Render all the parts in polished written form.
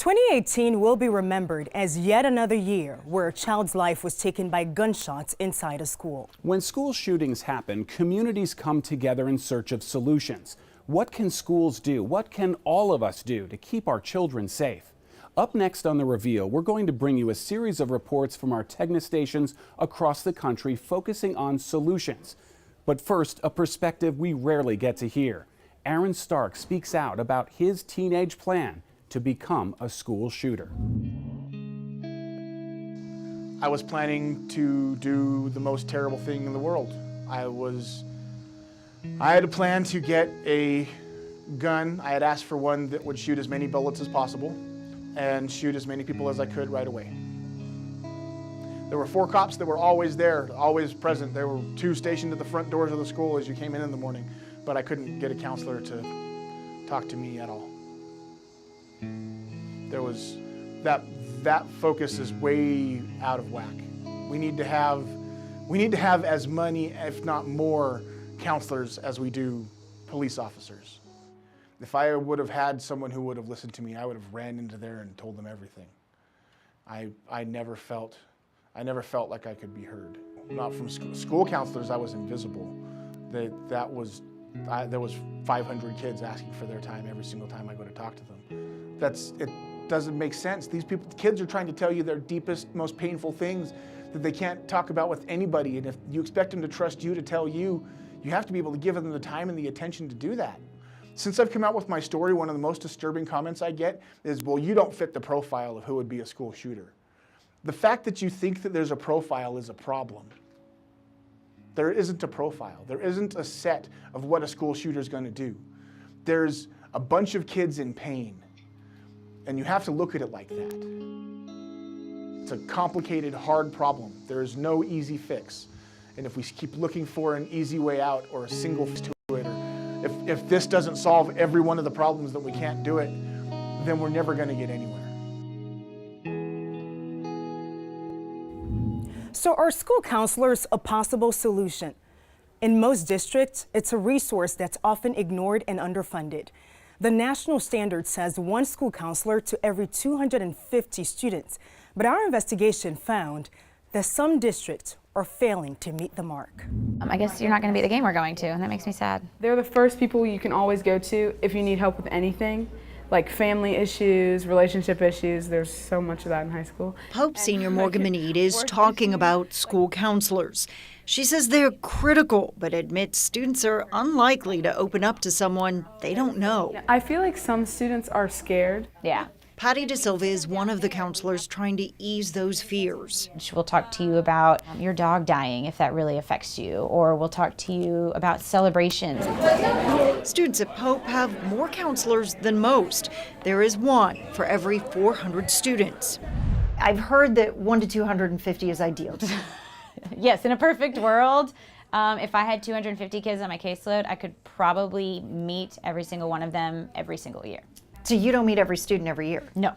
2018 will be remembered as yet another year where a child's life was taken by gunshots inside a school. When school shootings happen, communities come together in search of solutions. What can schools do? What can all of us do to keep our children safe? Up next on The Reveal, we're going to bring you a series of reports from our Tegna stations across the country focusing on solutions. But first, a perspective we rarely get to hear. Aaron Stark speaks out about his teenage plan to become a school shooter. I was planning to do the most terrible thing in the world. I had a plan to get a gun. I had asked for one that would shoot as many bullets as possible and shoot as many people as I could right away. There were 4 cops that were always there, always present. There were 2 stationed at the front doors of the school as you came in the morning, but I couldn't get a counselor to talk to me at all. There was that focus is way out of whack. We need to have as many, if not more, counselors as we do police officers. If I would have had someone who would have listened to me, I would have ran into there and told them everything. I never felt like I could be heard. Not from school counselors, I was invisible. There was 500 kids asking for their time every single time I go to talk to them. It doesn't make sense. These kids are trying to tell you their deepest, most painful things that they can't talk about with anybody. And if you expect them to trust you to tell you, you have to be able to give them the time and the attention to do that. Since I've come out with my story, one of the most disturbing comments I get is, well, you don't fit the profile of who would be a school shooter. The fact that you think that there's a profile is a problem. There isn't a profile. There isn't a set of what a school shooter is going to do. There's a bunch of kids in pain, and you have to look at it like that. It's a complicated, hard problem. There is no easy fix. And if we keep looking for an easy way out or a single fix to it, or if this doesn't solve every one of the problems that we can't do it, then we're never going to get anywhere. So are school counselors a possible solution? In most districts, it's a resource that's often ignored and underfunded. The national standard says 1 school counselor to every 250 students, but our investigation found that some districts are failing to meet the mark. I guess you're not going to be at the game we're going to, and that makes me sad. They're the first people you can always go to if you need help with anything, like family issues, relationship issues. There's so much of that in high school. Pope Senior Morgan Meade is talking about school counselors. She says they're critical, but admits students are unlikely to open up to someone they don't know. I feel like some students are scared. Yeah. Patty DeSilva is one of the counselors trying to ease those fears. She will talk to you about your dog dying if that really affects you, or we'll talk to you about celebrations. Students at Pope have more counselors than most. There is 1 for every 400 students. I've heard that 1 to 250 is ideal. Yes, in a perfect world, if I had 250 kids on my caseload, I could probably meet every single one of them every single year. So you don't meet every student every year? No.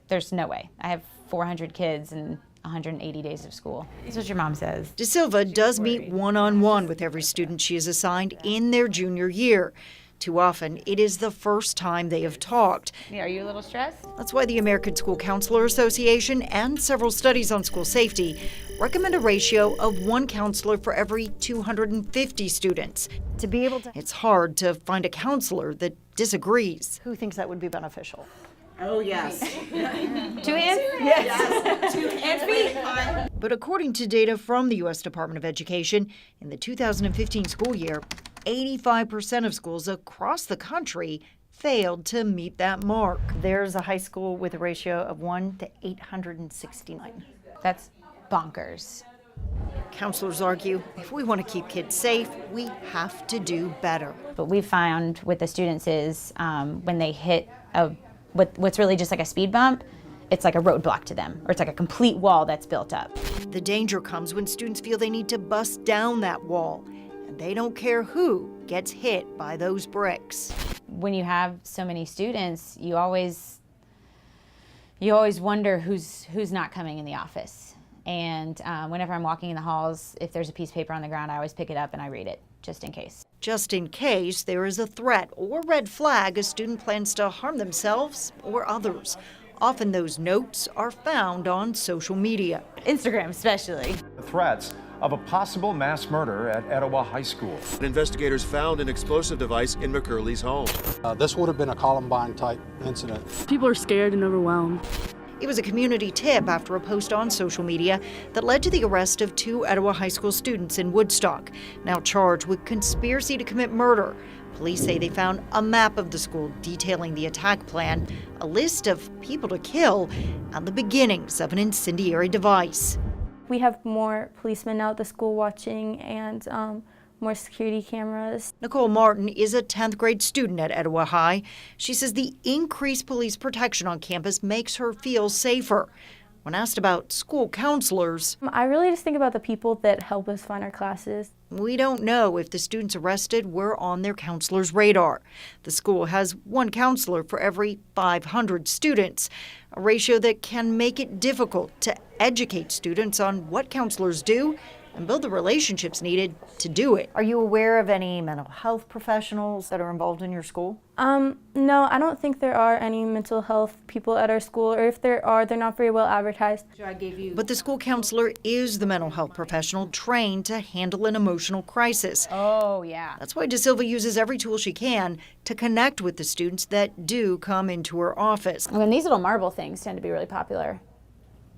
There's no way. I have 400 kids and 180 days of school. That's what your mom says. DeSilva does meet one-on-one with every student she is assigned in their junior year. Too often, it is the first time they have talked. Are you a little stressed? That's why the American School Counselor Association and several studies on school safety recommend a ratio of 1 counselor for every 250 students. To be able to, It's hard to find a counselor that disagrees. who thinks that would be beneficial? Oh, yes. 2 hands? Yes. 2 hands. But according to data from the U.S. Department of Education, in the 2015 school year, 85% of schools across the country failed to meet that mark. There's a high school with a ratio of 1 to 869. That's bonkers. Counselors argue if we want to keep kids safe, we have to do better. What we found with the students is when they hit what's really just like a speed bump, it's like a roadblock to them, or it's like a complete wall that's built up. The danger comes when students feel they need to bust down that wall, and they don't care who gets hit by those bricks. When you have so many students, you always wonder who's not coming in the office. And whenever I'm walking in the halls, if there's a piece of paper on the ground, I always pick it up and I read it, just in case. just in case there is a threat or red flag a student plans to harm themselves or others. Often those notes are found on social media. Instagram especially. Threats of a possible mass murder at Etowah High School. Investigators found an explosive device in McCurley's home. This would have been a Columbine-type incident. People are scared and overwhelmed. It was a community tip after a post on social media that led to the arrest of 2 Etowah High School students in Woodstock, now charged with conspiracy to commit murder. Police say they found a map of the school detailing the attack plan, a list of people to kill, and the beginnings of an incendiary device. We have more policemen out at the school watching and more security cameras. Nicole Martin is a 10th grade student at Etowah High. She says the increased police protection on campus makes her feel safer. When asked about school counselors, I really just think about the people that help us find our classes. We don't know if the students arrested were on their counselor's radar. The school has 1 counselor for every 500 students, a ratio that can make it difficult to educate students on what counselors do and build the relationships needed to do it. Are you aware of any mental health professionals that are involved in your school? No, I don't think there are any mental health people at our school, or if there are, they're not very well advertised. But the school counselor is the mental health professional trained to handle an emotional crisis. Oh, yeah. That's why DeSilva uses every tool she can to connect with the students that do come into her office. I mean, these little marble things tend to be really popular.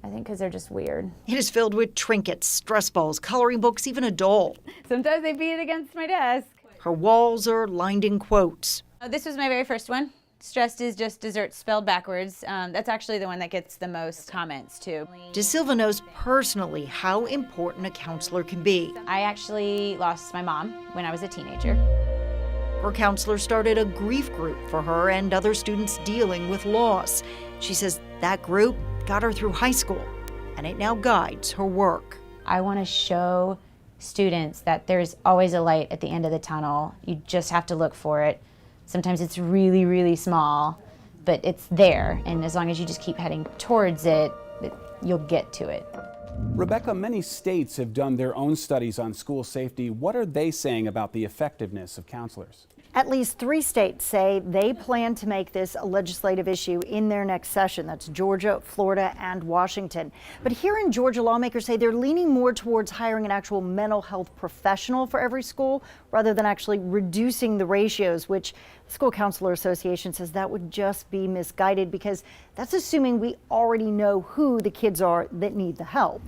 I think because they're just weird. It is filled with trinkets, stress balls, coloring books, even a doll. Sometimes they beat it against my desk. Her walls are lined in quotes. Oh, this was my very first one. Stressed is just dessert spelled backwards. That's actually the one that gets the most comments, too. DeSilva knows personally how important a counselor can be. I actually lost my mom when I was a teenager. Her counselor started a grief group for her and other students dealing with loss. She says that group got her through high school, and it now guides her work. I want to show students that there's always a light at the end of the tunnel. You just have to look for it. Sometimes it's really, really small, but it's there, and as long as you just keep heading towards it, you'll get to it. Rebecca, many states have done their own studies on school safety. What are they saying about the effectiveness of counselors? At least 3 states say they plan to make this a legislative issue in their next session. That's Georgia, Florida, and Washington. But here in Georgia, lawmakers say they're leaning more towards hiring an actual mental health professional for every school rather than actually reducing the ratios, which the School Counselor Association says that would just be misguided because that's assuming we already know who the kids are that need the help.